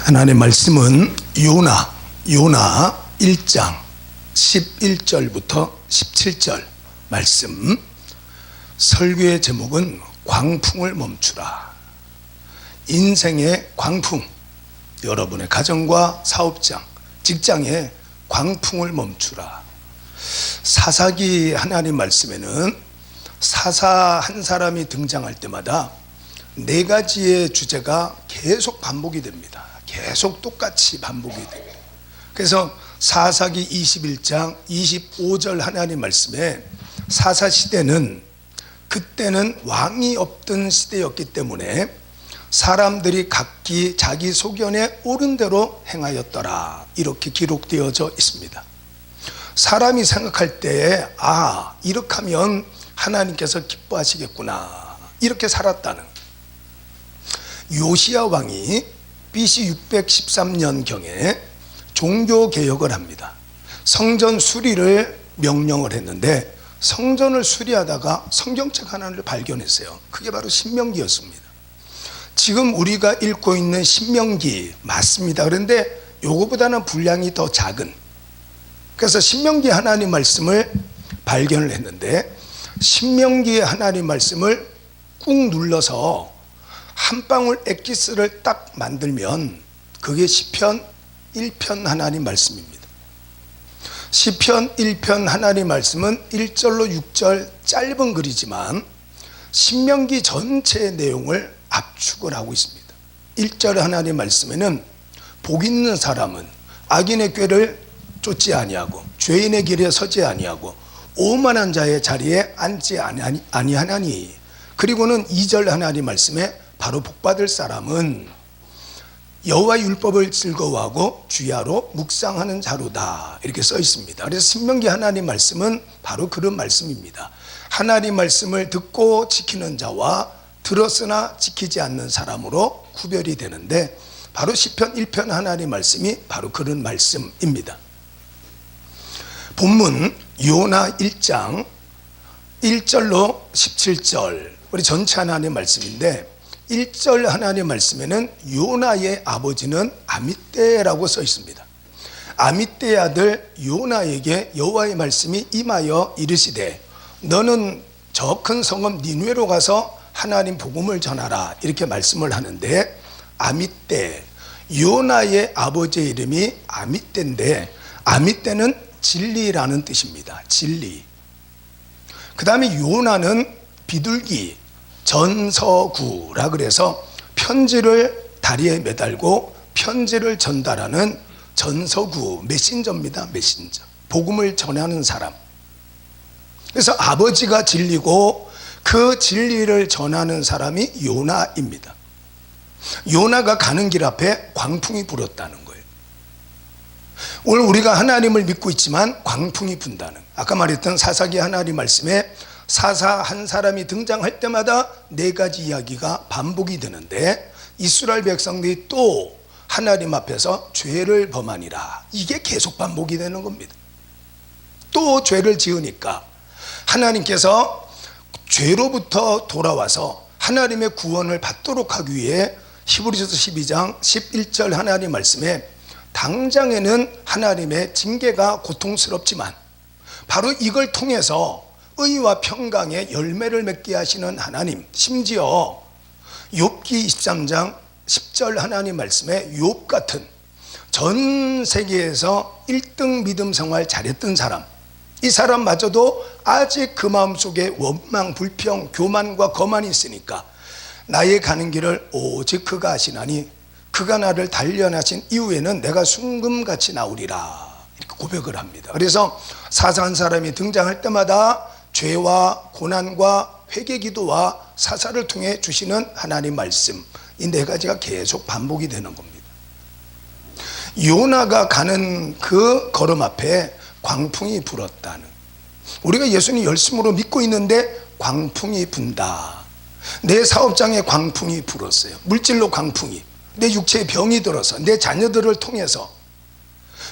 하나님의 말씀은 요나 1장 11절부터 17절 말씀. 설교의 제목은 광풍을 멈추라. 인생의 광풍, 여러분의 가정과 사업장, 직장에 광풍을 멈추라. 사사기 하나님 말씀에는 사사 한 사람이 등장할 때마다 네 가지의 주제가 계속 반복이 됩니다. 계속 똑같이 반복이 됩니다. 그래서 사사기 21장 25절 하나님 말씀에 사사 시대는 그때는 왕이 없던 시대였기 때문에 사람들이 각기 자기 소견에 옳은 대로 행하였더라, 이렇게 기록되어져 있습니다. 사람이 생각할 때에 이렇게 하면 하나님께서 기뻐하시겠구나, 이렇게 살았다는. 요시야 왕이 BC 613년경에 종교개혁을 합니다. 성전 수리를 명령을 했는데 성전을 수리하다가 성경책 하나를 발견했어요. 그게 바로 신명기였습니다. 지금 우리가 읽고 있는 신명기 맞습니다. 그런데 요거보다는 분량이 더 작은, 그래서 신명기 하나님 말씀을 발견을 했는데 신명기의 하나님 말씀을 꾹 눌러서 한 방울 엑기스를 딱 만들면 그게 시편 1편 하나님 말씀입니다. 시편 1편 하나님 말씀은 1절로 6절 짧은 글이지만 신명기 전체의 내용을 압축을 하고 있습니다. 1절 하나님 말씀에는 복 있는 사람은 악인의 꾀를 쫓지 아니하고 죄인의 길에 서지 아니하고 오만한 자의 자리에 앉지 아니하나니, 그리고는 2절 하나님 말씀에 바로 복받을 사람은 여호와 율법을 즐거워하고 주야로 묵상하는 자로다, 이렇게 써 있습니다. 그래서 신명기 하나님 말씀은 바로 그런 말씀입니다. 하나님 말씀을 듣고 지키는 자와 들었으나 지키지 않는 사람으로 구별이 되는데 바로 시편 1편 하나님 말씀이 바로 그런 말씀입니다. 본문 요나 1장 1절로 17절 우리 전체 하나님 말씀인데 1절 하나님 말씀에는 요나의 아버지는 아미떼라고 써 있습니다. 아미떼의 아들 요나에게 여호와의 말씀이 임하여 이르시되 너는 저 큰 성읍 니느웨로 가서 하나님 복음을 전하라, 이렇게 말씀을 하는데 아미떼, 요나의 아버지의 이름이 아미떼인데 아미떼는 진리라는 뜻입니다. 진리. 그 다음에 요나는 비둘기, 전서구라 그래서 편지를 다리에 매달고 편지를 전달하는 전서구, 메신저입니다. 메신저, 복음을 전하는 사람. 그래서 아버지가 진리고 그 진리를 전하는 사람이 요나입니다. 요나가 가는 길 앞에 광풍이 불었다는 거예요. 오늘 우리가 하나님을 믿고 있지만 광풍이 분다는, 아까 말했던 사사기 하나님 말씀에 사사 한 사람이 등장할 때마다 네 가지 이야기가 반복이 되는데 이스라엘 백성들이 또 하나님 앞에서 죄를 범하니라, 이게 계속 반복이 되는 겁니다. 또 죄를 지으니까 하나님께서 죄로부터 돌아와서 하나님의 구원을 받도록 하기 위해 히브리서 12장 11절 하나님 말씀에 당장에는 하나님의 징계가 고통스럽지만 바로 이걸 통해서 의와 평강의 열매를 맺게 하시는 하나님, 심지어 욥기 23장 10절 하나님 말씀에 욥 같은 전 세계에서 1등 믿음 생활 잘했던 사람, 이 사람마저도 아직 그 마음속에 원망, 불평, 교만과 거만이 있으니까 나의 가는 길을 오직 그가 아시나니 그가 나를 단련하신 이후에는 내가 순금같이 나오리라, 이렇게 고백을 합니다. 그래서 사사한 사람이 등장할 때마다 죄와 고난과 회개기도와 사사를 통해 주시는 하나님 말씀, 이 네 가지가 계속 반복이 되는 겁니다. 요나가 가는 그 걸음 앞에 광풍이 불었다는, 우리가 예수님 열심으로 믿고 있는데 광풍이 분다. 내 사업장에 광풍이 불었어요. 물질로 광풍이, 내 육체에 병이 들어서, 내 자녀들을 통해서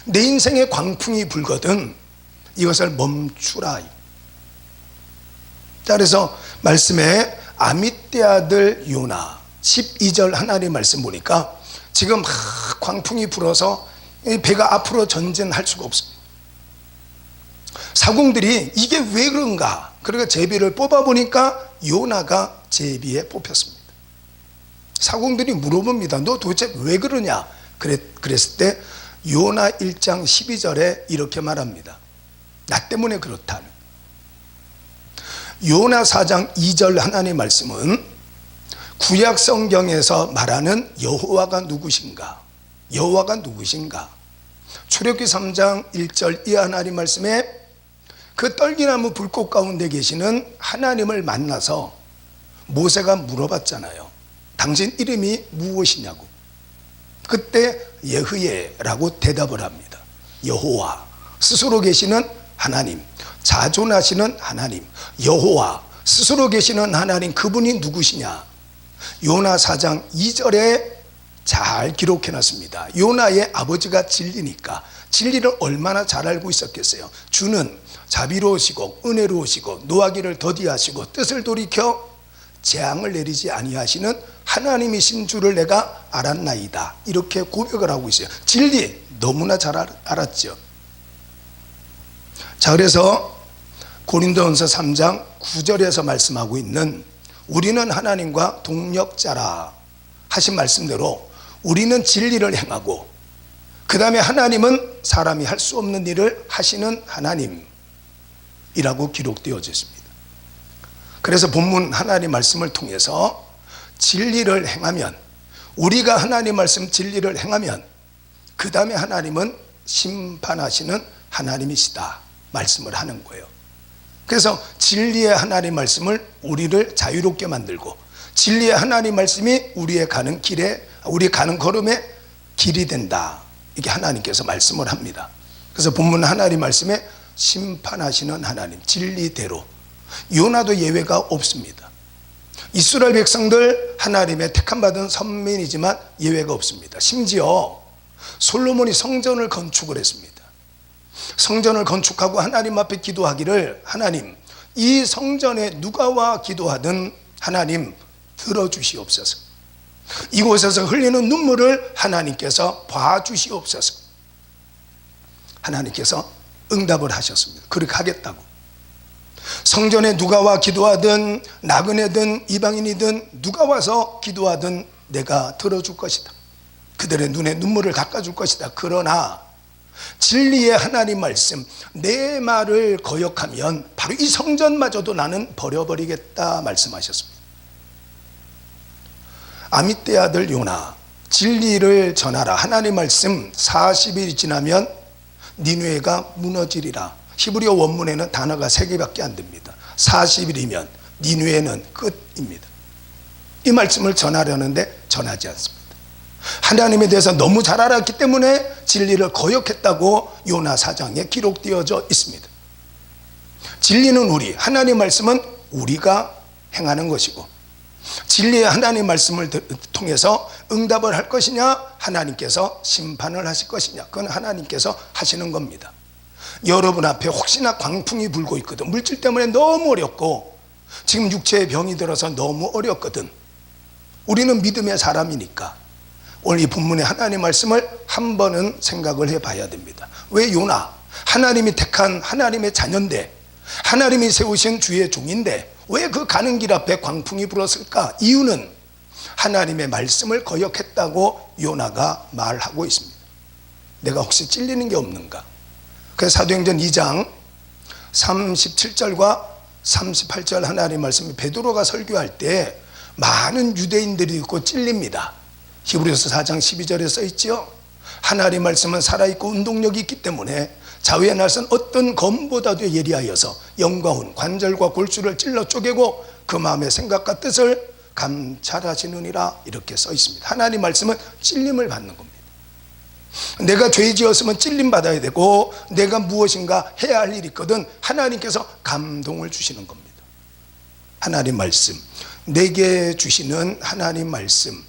내 인생에 광풍이 불거든 이것을 멈추라. 그래서 말씀에 아미떼 아들 요나 12절 하나님 말씀 보니까 지금 막 광풍이 불어서 배가 앞으로 전진할 수가 없습니다. 사공들이 이게 왜 그런가? 그러니까 제비를 뽑아보니까 요나가 제비에 뽑혔습니다. 사공들이 물어봅니다. 너 도대체 왜 그러냐? 그랬을 때 요나 1장 12절에 이렇게 말합니다. 나 때문에 그렇다는. 요나 4장 2절 하나님의 말씀은 구약 성경에서 말하는 여호와가 누구신가? 여호와가 누구신가? 출애굽기 3장 1절 이 하나님 말씀에 그 떨기나무 불꽃 가운데 계시는 하나님을 만나서 모세가 물어봤잖아요. 당신 이름이 무엇이냐고. 그때 예흐예라고 대답을 합니다. 여호와, 스스로 계시는 하나님, 자존하시는 하나님, 여호와, 스스로 계시는 하나님, 그분이 누구시냐? 요나 4장 2절에 잘 기록해놨습니다. 요나의 아버지가 진리니까 진리를 얼마나 잘 알고 있었겠어요. 주는 자비로우시고 은혜로우시고 노하기를 더디하시고 뜻을 돌이켜 재앙을 내리지 아니하시는 하나님이신 줄을 내가 알았나이다. 이렇게 고백을 하고 있어요. 진리 너무나 잘 알았죠. 자, 그래서 고린도전서 3장 9절에서 말씀하고 있는 우리는 하나님과 동력자라 하신 말씀대로 우리는 진리를 행하고 그 다음에 하나님은 사람이 할 수 없는 일을 하시는 하나님이라고 기록되어져 있습니다. 그래서 본문 하나님 말씀을 통해서 진리를 행하면, 우리가 하나님 말씀 진리를 행하면 그 다음에 하나님은 심판하시는 하나님이시다 말씀을 하는 거예요. 그래서 진리의 하나님 말씀을 우리를 자유롭게 만들고 진리의 하나님 말씀이 우리의 가는 길에, 우리 가는 걸음에 길이 된다. 이게 하나님께서 말씀을 합니다. 그래서 본문 하나님 말씀에 심판하시는 하나님, 진리대로. 요나도 예외가 없습니다. 이스라엘 백성들 하나님의 택함받은 선민이지만 예외가 없습니다. 심지어 솔로몬이 성전을 건축을 했습니다. 성전을 건축하고 하나님 앞에 기도하기를, 하나님 이 성전에 누가 와 기도하든 하나님 들어주시옵소서. 이곳에서 흘리는 눈물을 하나님께서 봐주시옵소서. 하나님께서 응답을 하셨습니다. 그렇게 하겠다고. 성전에 누가 와 기도하든 나그네든 이방인이든 누가 와서 기도하든 내가 들어줄 것이다. 그들의 눈에 눈물을 닦아줄 것이다. 그러나 진리의 하나님 말씀, 내 말을 거역하면 바로 이 성전마저도 나는 버려버리겠다 말씀하셨습니다. 아미떼 아들 요나, 진리를 전하라. 하나님 말씀 40일이 지나면 니느웨가 무너지리라. 히브리어 원문에는 단어가 3개밖에 안 됩니다. 40일이면 니느웨는 끝입니다. 이 말씀을 전하려는데 전하지 않습니다. 하나님에 대해서 너무 잘 알았기 때문에 진리를 거역했다고 요나 4장에 기록되어져 있습니다. 진리는 우리, 하나님 말씀은 우리가 행하는 것이고, 진리의 하나님 말씀을 통해서 응답을 할 것이냐, 하나님께서 심판을 하실 것이냐, 그건 하나님께서 하시는 겁니다. 여러분 앞에 혹시나 광풍이 불고 있거든, 물질 때문에 너무 어렵고 지금 육체의 병이 들어서 너무 어렵거든. 우리는 믿음의 사람이니까 오늘 이 본문의 하나님 말씀을 한 번은 생각을 해봐야 됩니다. 왜 요나, 하나님이 택한 하나님의 자녀인데, 하나님이 세우신 주의 종인데 왜 그 가는 길 앞에 광풍이 불었을까? 이유는 하나님의 말씀을 거역했다고 요나가 말하고 있습니다. 내가 혹시 찔리는 게 없는가? 그래서 사도행전 2장 37절과 38절 하나님 말씀이, 베드로가 설교할 때 많은 유대인들이 있고 찔립니다. 히브리서 4장 12절에 써 있죠. 하나님 말씀은 살아있고 운동력이 있기 때문에 자위의 날선 어떤 검보다도 예리하여서 영과 혼, 관절과 골수를 찔러 쪼개고 그 마음의 생각과 뜻을 감찰하시느니라. 이렇게 써 있습니다. 하나님 말씀은 찔림을 받는 겁니다. 내가 죄 지었으면 찔림 받아야 되고, 내가 무엇인가 해야 할 일이 있거든 하나님께서 감동을 주시는 겁니다. 하나님 말씀, 내게 주시는 하나님 말씀,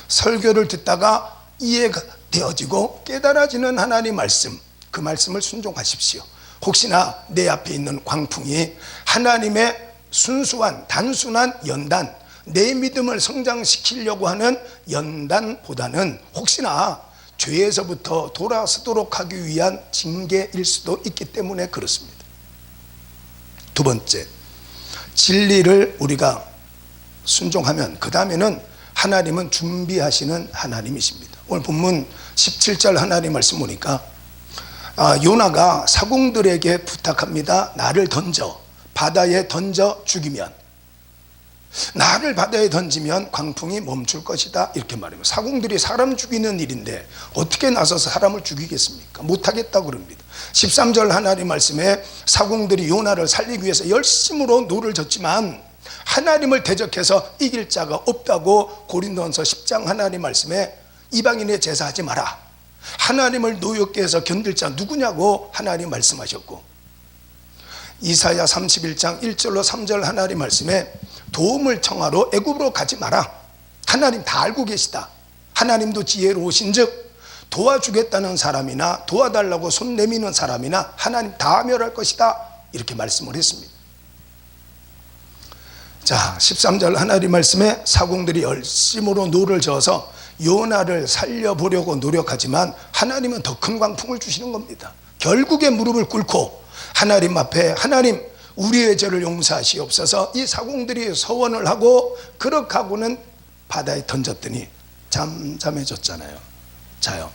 설교를 듣다가 이해가 되어지고 깨달아지는 하나님 말씀, 그 말씀을 순종하십시오. 혹시나 내 앞에 있는 광풍이 하나님의 순수한 단순한 연단, 내 믿음을 성장시키려고 하는 연단보다는 혹시나 죄에서부터 돌아서도록 하기 위한 징계일 수도 있기 때문에 그렇습니다. 두 번째, 진리를 우리가 순종하면 그 다음에는 하나님은 준비하시는 하나님이십니다. 오늘 본문 17절 하나님 말씀 보니까 요나가 사공들에게 부탁합니다. 나를 던져 바다에 던져 죽이면, 나를 바다에 던지면 광풍이 멈출 것이다, 이렇게 말해요. 사공들이 사람 죽이는 일인데 어떻게 나서서 사람을 죽이겠습니까? 못하겠다고 그럽니다. 13절 하나님 말씀에 사공들이 요나를 살리기 위해서 열심으로 노를 졌지만 하나님을 대적해서 이길 자가 없다고 고린도전서 10장 하나님 말씀에 이방인의 제사하지 마라, 하나님을 노엽게 해서 견딜 자 누구냐고 하나님 말씀하셨고, 이사야 31장 1절로 3절 하나님 말씀에 도움을 청하러 애굽으로 가지 마라, 하나님 다 알고 계시다, 하나님도 지혜로우신 즉 도와주겠다는 사람이나 도와달라고 손 내미는 사람이나 하나님 다 멸할 것이다, 이렇게 말씀을 했습니다. 자, 13절 하나님 말씀에 사공들이 열심으로 노를 저어서 요나를 살려보려고 노력하지만 하나님은 더 큰 광풍을 주시는 겁니다. 결국에 무릎을 꿇고 하나님 앞에, 하나님 우리의 죄를 용서하시옵소서, 이 사공들이 서원을 하고 그렇게 하고는 바다에 던졌더니 잠잠해졌잖아요. 자요.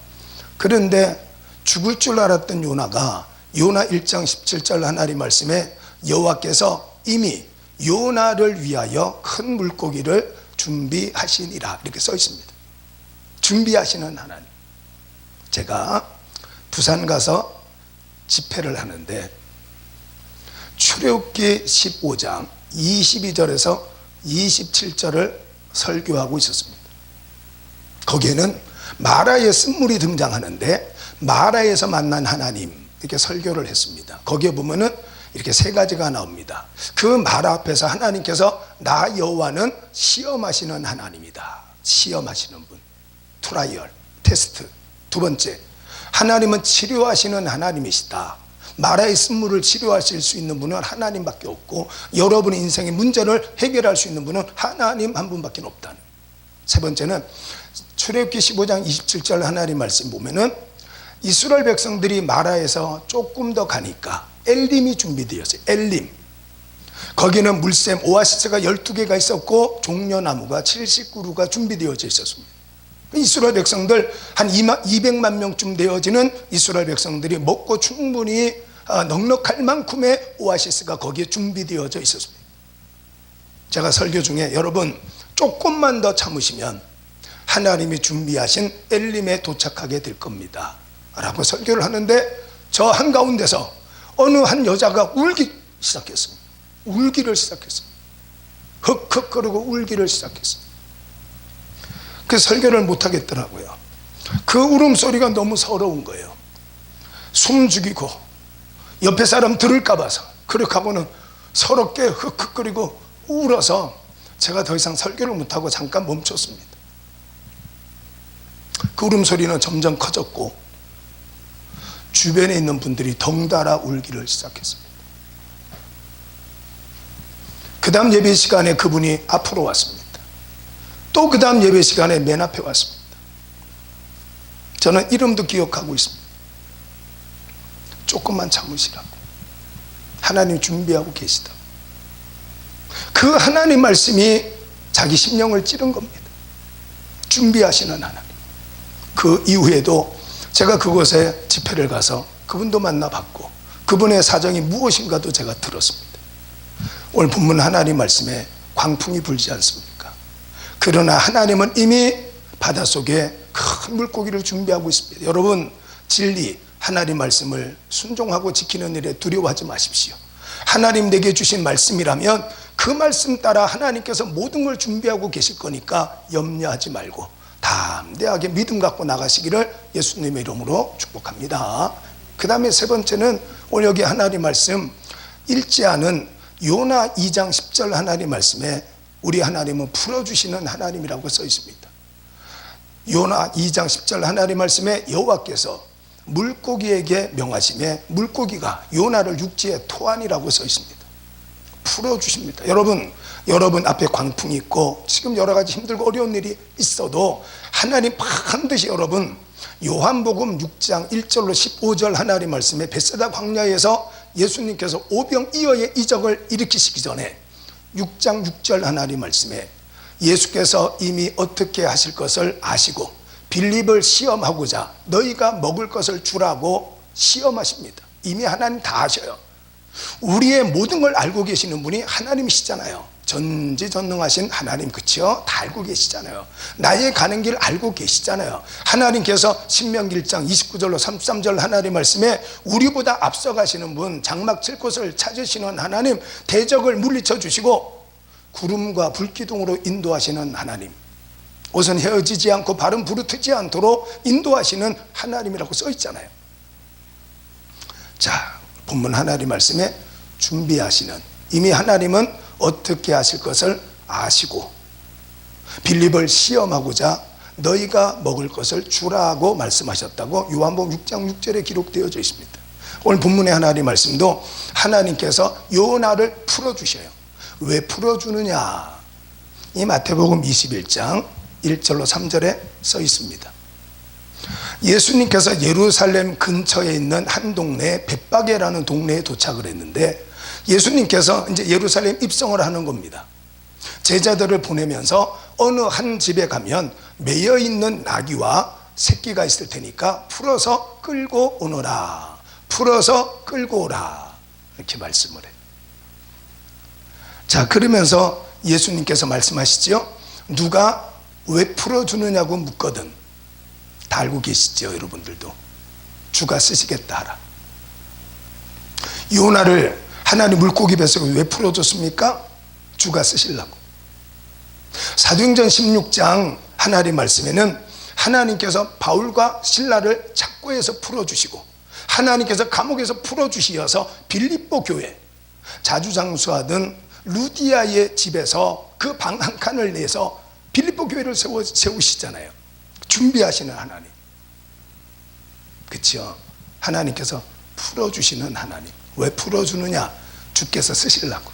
그런데 죽을 줄 알았던 요나가 요나 1장 17절 하나님 말씀에 여호와께서 이미 요나를 위하여 큰 물고기를 준비하시니라, 이렇게 써 있습니다. 준비하시는 하나님. 제가 부산 가서 집회를 하는데 출애굽기 15장 22절에서 27절을 설교하고 있었습니다. 거기에는 마라의 쓴물이 등장하는데 마라에서 만난 하나님, 이렇게 설교를 했습니다. 거기에 보면은 이렇게 세 가지가 나옵니다. 그 마라 앞에서 하나님께서 나 여호와는 시험하시는 하나님이다, 시험하시는 분, 트라이얼, 테스트. 두 번째, 하나님은 치료하시는 하나님이시다. 마라의 쓴물을 치료하실 수 있는 분은 하나님밖에 없고 여러분의 인생의 문제를 해결할 수 있는 분은 하나님 한 분밖에 없다는. 세 번째는 출애굽기 15장 27절 하나님 말씀 보면은 이스라엘 백성들이 마라에서 조금 더 가니까 엘림이 준비되었어요. 엘림. 거기는 물샘 오아시스가 12개가 있었고 종려나무가 70그루가 준비되어져 있었습니다. 이스라엘 백성들 한 200만 명쯤 되어지는 이스라엘 백성들이 먹고 충분히 넉넉할 만큼의 오아시스가 거기에 준비되어져 있었습니다. 제가 설교 중에 여러분 조금만 더 참으시면 하나님이 준비하신 엘림에 도착하게 될 겁니다 라고 설교를 하는데 저 한가운데서 어느 한 여자가 울기 시작했습니다. 울기를 시작했습니다. 흑흑거리고 울기를 시작했습니다. 그 설교를 못하겠더라고요. 그 울음소리가 너무 서러운 거예요. 숨 죽이고 옆에 사람 들을까 봐서 그렇게 하고는 서럽게 흑흑거리고 울어서 제가 더 이상 설교를 못하고 잠깐 멈췄습니다. 그 울음소리는 점점 커졌고 주변에 있는 분들이 덩달아 울기를 시작했습니다. 그 다음 예배 시간에 그분이 앞으로 왔습니다. 또 그 다음 예배 시간에 맨 앞에 왔습니다. 저는 이름도 기억하고 있습니다. 조금만 참으시라고 하나님 준비하고 계시다. 그 하나님 말씀이 자기 심령을 찌른 겁니다. 준비하시는 하나님. 그 이후에도 제가 그곳에 집회를 가서 그분도 만나봤고 그분의 사정이 무엇인가도 제가 들었습니다. 오늘 본문 하나님 말씀에 광풍이 불지 않습니까? 그러나 하나님은 이미 바닷속에 큰 물고기를 준비하고 있습니다. 여러분, 진리 하나님 말씀을 순종하고 지키는 일에 두려워하지 마십시오. 하나님 내게 주신 말씀이라면 그 말씀 따라 하나님께서 모든 걸 준비하고 계실 거니까 염려하지 말고 담대하게 믿음 갖고 나가시기를 예수님의 이름으로 축복합니다. 그 다음에 세 번째는 오늘 여기 하나님 말씀 읽지 않은 요나 2장 10절 하나님 말씀에 우리 하나님은 풀어주시는 하나님이라고 써 있습니다. 요나 2장 10절 하나님 말씀에 여호와께서 물고기에게 명하심에 물고기가 요나를 육지에 토하니라고 써 있습니다. 풀어주십니다. 여러분 앞에 광풍이 있고 지금 여러 가지 힘들고 어려운 일이 있어도 하나님 반드시 여러분 요한복음 6장 1절로 15절 하나님 말씀에 벳세다 광야에서 예수님께서 오병이어의 이적을 일으키시기 전에 6장 6절 하나님 말씀에 예수께서 이미 어떻게 하실 것을 아시고 빌립을 시험하고자 너희가 먹을 것을 주라고 시험하십니다. 이미 하나님 다 아셔요. 우리의 모든 걸 알고 계시는 분이 하나님이시잖아요. 전지전능하신 하나님, 그치요? 다 알고 계시잖아요. 나의 가는 길 알고 계시잖아요. 하나님께서 신명기 1장 29절로 33절 하나님 말씀에 우리보다 앞서가시는 분, 장막 칠 곳을 찾으시는 하나님, 대적을 물리쳐 주시고 구름과 불기둥으로 인도하시는 하나님, 옷은 헤어지지 않고 발은 부르트지 않도록 인도하시는 하나님이라고 써 있잖아요. 자, 본문 하나님 말씀에 준비하시는, 이미 하나님은 어떻게 하실 것을 아시고 빌립을 시험하고자 너희가 먹을 것을 주라고 말씀하셨다고 요한복음 6장 6절에 기록되어져 있습니다. 오늘 본문의 하나님 말씀도 하나님께서 요나를 풀어주셔요. 왜 풀어주느냐? 이 마태복음 21장 1절로 3절에 써 있습니다. 예수님께서 예루살렘 근처에 있는 한 동네, 벳바게라는 동네에 도착을 했는데 예수님께서 이제 예루살렘 입성을 하는 겁니다. 제자들을 보내면서 어느 한 집에 가면 매여 있는 나귀와 새끼가 있을 테니까 풀어서 끌고 오너라. 풀어서 끌고 오라. 이렇게 말씀을 해요. 자, 그러면서 예수님께서 말씀하시죠. 누가 왜 풀어주느냐고 묻거든. 다 알고 계시죠, 여러분들도. 주가 쓰시겠다 하라. 요나를 하나님 물고기 뱃속에 왜 풀어줬습니까? 주가 쓰시려고. 사도행전 16장 하나님 말씀에는 하나님께서 바울과 실라를 착고에서 풀어주시고 하나님께서 감옥에서 풀어주시어서 빌립보 교회, 자주장수하던 루디아의 집에서 그 방 한 칸을 내서 빌립보 교회를 세우시잖아요. 준비하시는 하나님, 그렇죠? 하나님께서 풀어주시는 하나님. 왜 풀어주느냐? 주께서 쓰시려고.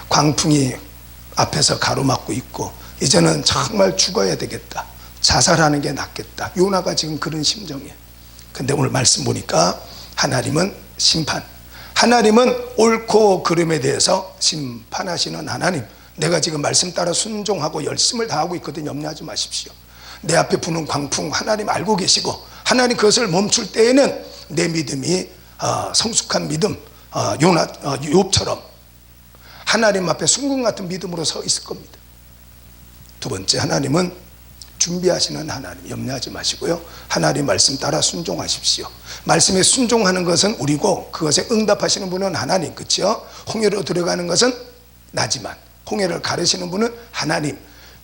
광풍이 앞에서 가로막고 있고 이제는 정말 죽어야 되겠다, 자살하는 게 낫겠다. 요나가 지금 그런 심정이에요. 근데 오늘 말씀 보니까 하나님은 심판, 하나님은 옳고 그름에 대해서 심판하시는 하나님. 내가 지금 말씀 따라 순종하고 열심을 다하고 있거든요. 염려하지 마십시오. 내 앞에 부는 광풍 하나님 알고 계시고 하나님 그것을 멈출 때에는 내 믿음이 성숙한 믿음, 욥처럼 하나님 앞에 순금 같은 믿음으로 서 있을 겁니다. 두 번째, 하나님은 준비하시는 하나님. 염려하지 마시고요, 하나님 말씀 따라 순종하십시오. 말씀에 순종하는 것은 우리고 그것에 응답하시는 분은 하나님, 그렇죠? 홍해로 들어가는 것은 나지만 홍해를 가르시는 분은 하나님.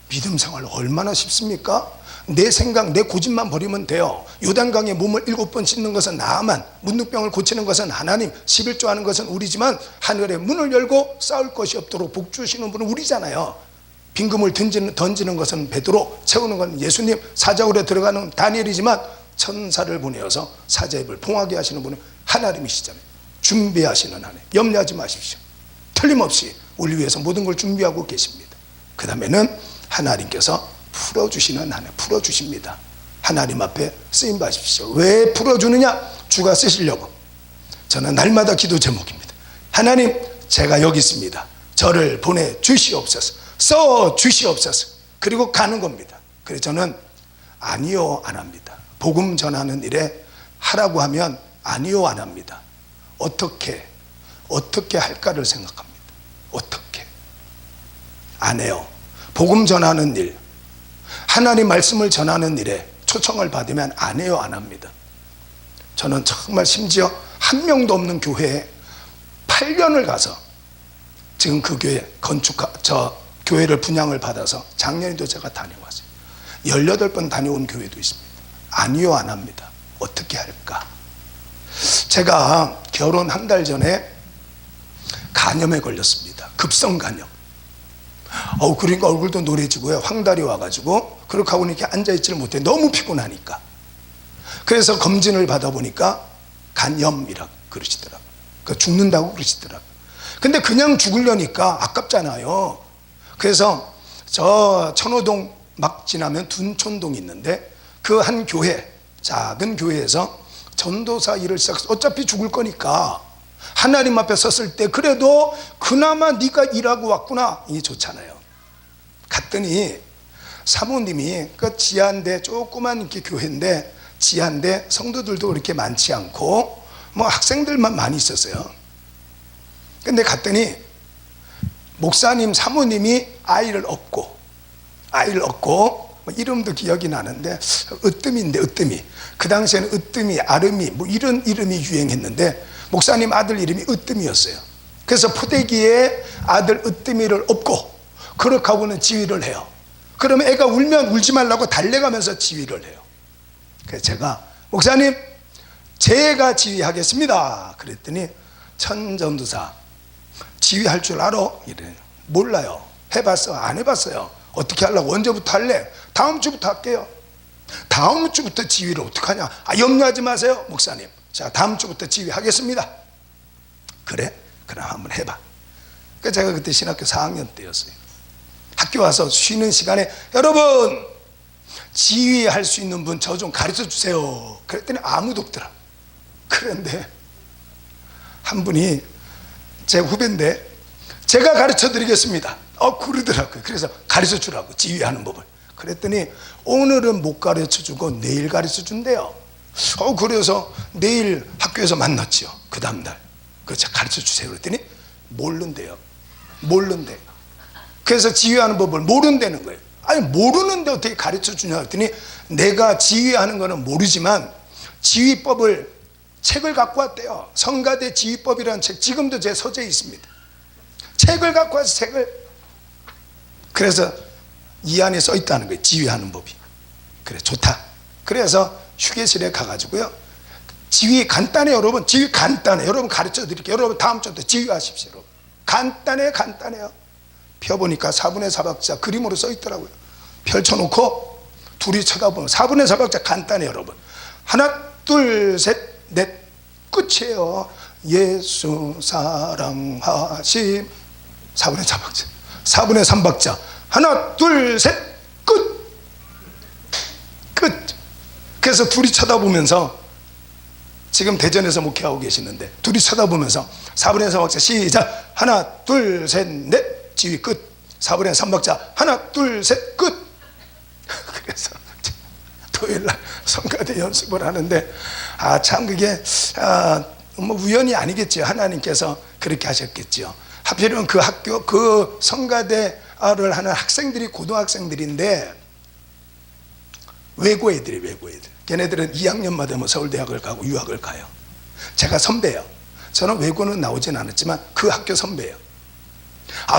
믿음 생활 얼마나 쉽습니까? 내 생각, 내 고집만 버리면 돼요. 요단강에 몸을 7번 씻는 것은 나만, 문둥병을 고치는 것은 하나님, 11조 하는 것은 우리지만 하늘의 문을 열고 싸울 것이 없도록 복 주시는 분은 우리잖아요. 빈금을 던지는 것은 베드로, 채우는 건 예수님, 사자굴에 들어가는 다니엘이지만 천사를 보내어서 사자의 입을 봉하게 하시는 분은 하나님이시잖아요. 준비하시는 하나님. 염려하지 마십시오. 틀림없이 우리 위해서 모든 걸 준비하고 계십니다. 그 다음에는 하나님께서 풀어주시는 하나님, 풀어주십니다. 하나님 앞에 쓰임 받으십시오. 왜 풀어주느냐? 주가 쓰시려고. 저는 날마다 기도 제목입니다. 하나님, 제가 여기 있습니다. 저를 보내주시옵소서, 써주시옵소서. 그리고 가는 겁니다. 그래서 저는 아니요 안 합니다. 복음 전하는 일에 하라고 하면 아니요 안 합니다. 어떻게 할까를 생각합니다. 어떻게 안 해요. 복음 전하는 일, 하나님 말씀을 전하는 일에 초청을 받으면 안 해요 안 합니다. 저는 정말 심지어 한 명도 없는 교회에 8년을 가서 지금 그 교회 교회를 분양을 받아서 작년에도 제가 다녀왔어요. 18번 다녀온 교회도 있습니다. 아니요 안 합니다. 어떻게 할까? 제가 결혼 한 달 전에 간염에 걸렸습니다. 급성 간염. 그러니까 얼굴도 노래지고요, 황달이 와가지고 그렇게 하고 이렇게 앉아있지를 못해. 너무 피곤하니까. 그래서 검진을 받아보니까 간염이라고 그러시더라고요. 그러니까 죽는다고 그러시더라고요. 근데 그냥 죽으려니까 아깝잖아요. 그래서 저 천호동 막 지나면 둔촌동이 있는데 그 한 교회, 작은 교회에서 전도사 일을 시작했어. 어차피 죽을 거니까 하나님 앞에 섰을 때 그래도 그나마 네가 일하고 왔구나, 이게 좋잖아요. 갔더니 사모님이 그 지하인데 조그만 이렇게 교회인데 지하인데 성도들도 그렇게 많지 않고 뭐 학생들만 많이 있었어요. 근데 갔더니 목사님 사모님이 아이를 얻고 뭐 이름도 기억이 나는데 으뜸인데, 으뜸이 그 당시에는 으뜸이, 아름이 뭐 이런 이름이 유행했는데 목사님 아들 이름이 으뜸이었어요. 그래서 포대기에 아들 으뜸이를 업고 그렇게 하고는 지휘를 해요. 그러면 애가 울면 울지 말라고 달래가면서 지휘를 해요. 그래서 제가 목사님 제가 지휘하겠습니다 그랬더니 천전도사 지휘할 줄 알아? 이래요. 몰라요. 해봤어? 안 해봤어요. 어떻게 하려고? 언제부터 할래? 다음 주부터 할게요. 다음 주부터 지휘를 어떻게 하냐? 염려하지 마세요 목사님, 자 다음 주부터 지휘하겠습니다. 그래? 그럼 한번 해봐. 그러니까 제가 그때 신학교 4학년 때였어요. 학교 와서 쉬는 시간에 여러분 지휘할 수 있는 분 저 좀 가르쳐 주세요 그랬더니 아무도 없더라. 그런데 한 분이 제 후배인데 제가 가르쳐 드리겠습니다 그러더라고요. 그래서 가르쳐 주라고, 지휘하는 법을. 그랬더니 오늘은 못 가르쳐 주고 내일 가르쳐 준대요. 그래서 내일 학교에서 만났죠. 그 다음날 그래서 가르쳐 주세요 그랬더니 모른대요. 그래서 지휘하는 법을 모른다는 거예요. 아니 모르는데 어떻게 가르쳐 주냐 했더니 내가 지휘하는 거는 모르지만 지휘법을 책을 갖고 왔대요. 성가대 지휘법이라는 책, 지금도 제 서재에 있습니다. 책을 갖고 와서 책을. 그래서 이 안에 써 있다는 거예요. 지휘하는 법이. 그래 좋다. 그래서 휴게실에 가가지고요, 지휘 간단해요 여러분. 지휘 간단해. 여러분 가르쳐 드릴게요. 여러분 다음 주부터 지휘하십시오. 여러분. 간단해요. 펴보니까 4분의 4박자 그림으로 써 있더라고요. 펼쳐놓고 둘이 쳐다보면 4분의 4박자 간단해요 여러분. 하나 둘 셋 넷 끝이에요. 예수 사랑하심 4분의 4박자. 4분의 3박자 하나 둘 셋 끝. 그래서 둘이 쳐다보면서, 지금 대전에서 목회하고 계시는데 둘이 쳐다보면서 4분의 4박자 시작. 하나 둘 셋 넷 지휘 끝. 4분의 3박자 하나 둘 셋 끝. 그래서 토요일날 성가대 연습을 하는데 참 그게 뭐 우연이 아니겠죠. 하나님께서 그렇게 하셨겠죠. 하필이면 그 학교 그 성가대를 하는 학생들이 고등학생들인데 외고 애들. 걔네들은 2학년마다 되면 서울대학을 가고 유학을 가요. 제가 선배예요. 저는 외고는 나오진 않았지만 그 학교 선배예요.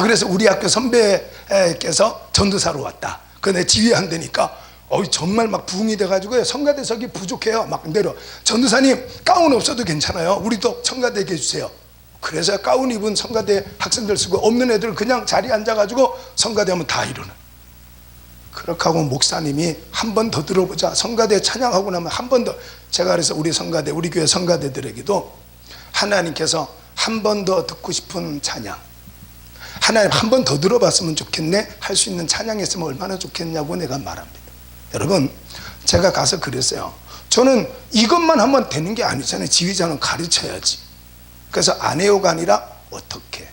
그래서 우리 학교 선배께서 전도사로 왔다. 근데 지휘한다니까 정말 막 부흥이 돼가지고 성가대석이 부족해요. 막 내려. 전도사님 가운 없어도 괜찮아요. 우리도 성가대게 해주세요. 그래서 가운 입은 성가대 학생들 쓰고 없는 애들 그냥 자리에 앉아가지고 성가대하면 다 이루는. 그렇게 하고 목사님이 한 번 더 들어보자. 성가대 찬양하고 나면 한 번 더. 제가 그래서 우리 성가대, 우리 교회 성가대들에게도 하나님께서 한 번 더 듣고 싶은 찬양, 하나님 한 번 더 들어봤으면 좋겠네, 할 수 있는 찬양이 있으면 얼마나 좋겠냐고 내가 말합니다. 여러분 제가 가서 그랬어요. 저는 이것만 하면 되는 게 아니잖아요. 지휘자는 가르쳐야지. 그래서 안 해요가 아니라 어떻게.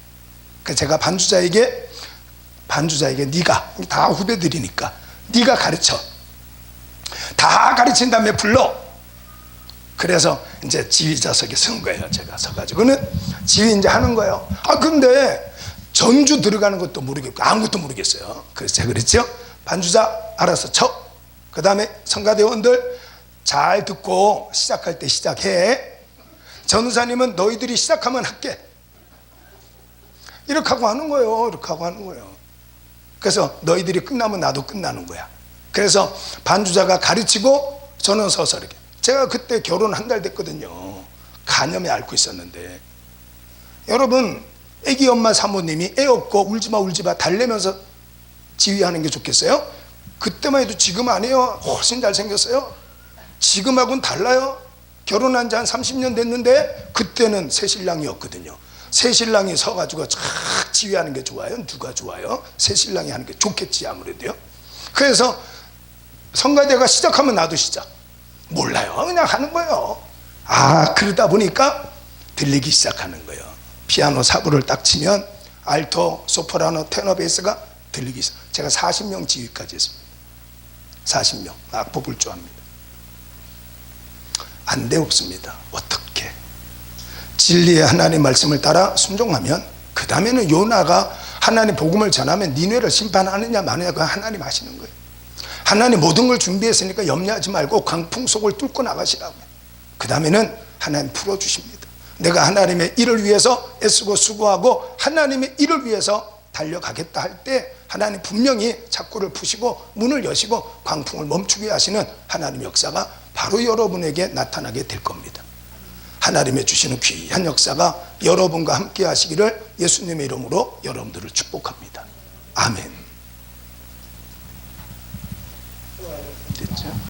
그래서 제가 반주자에게 네가, 다 후배들이니까 네가 가르쳐. 다 가르친 다음에 불러. 그래서 이제 지휘자석에 선 거예요. 제가 서가지고는 지휘 이제 하는 거예요. 근데 전주 들어가는 것도 모르겠고 아무것도 모르겠어요. 그래서 제가 그랬죠. 반주자 알아서 쳐. 그 다음에 성가대원들 잘 듣고 시작할 때 시작해. 전우사님은 너희들이 시작하면 할게. 이렇게 하고 하는 거예요. 그래서 너희들이 끝나면 나도 끝나는 거야. 그래서 반주자가 가르치고 저는 서서 이렇게. 제가 그때 결혼 한 달 됐거든요. 간염에 앓고 있었는데. 여러분 애기 엄마 사모님이 애 없고 울지마 달래면서 지휘하는 게 좋겠어요? 그때만 해도 지금 안 해요. 훨씬 잘생겼어요. 지금하고는 달라요. 결혼한 지 한 30년 됐는데 그때는 새신랑이었거든요. 새신랑이 서가지고 쫙 지휘하는 게 좋아요? 누가 좋아요? 새신랑이 하는 게 좋겠지 아무래도요. 그래서 성가대가 시작하면 나도 시작. 몰라요. 그냥 하는 거예요. 그러다 보니까 들리기 시작하는 거예요. 피아노 사부를 딱 치면 알토, 소프라노, 테너, 베이스가 들리기 시작. 제가 40명 지휘까지 했습니다. 40명 악보 불조합니다. 안 돼 없습니다. 어떻게? 진리의 하나님 말씀을 따라 순종하면, 그 다음에는 요나가 하나님 복음을 전하면 니네를 심판하느냐 마느냐 그건 하나님 하시는 거예요. 하나님 모든 걸 준비했으니까 염려하지 말고 광풍 속을 뚫고 나가시라고요. 그 다음에는 하나님 풀어주십니다. 내가 하나님의 일을 위해서 애쓰고 수고하고 하나님의 일을 위해서 달려가겠다 할 때 하나님 분명히 창고를 푸시고 문을 여시고 광풍을 멈추게 하시는 하나님의 역사가 바로 여러분에게 나타나게 될 겁니다. 하나님의 주시는 귀한 역사가 여러분과 함께 하시기를 예수님의 이름으로 여러분들을 축복합니다. 아멘. 됐죠?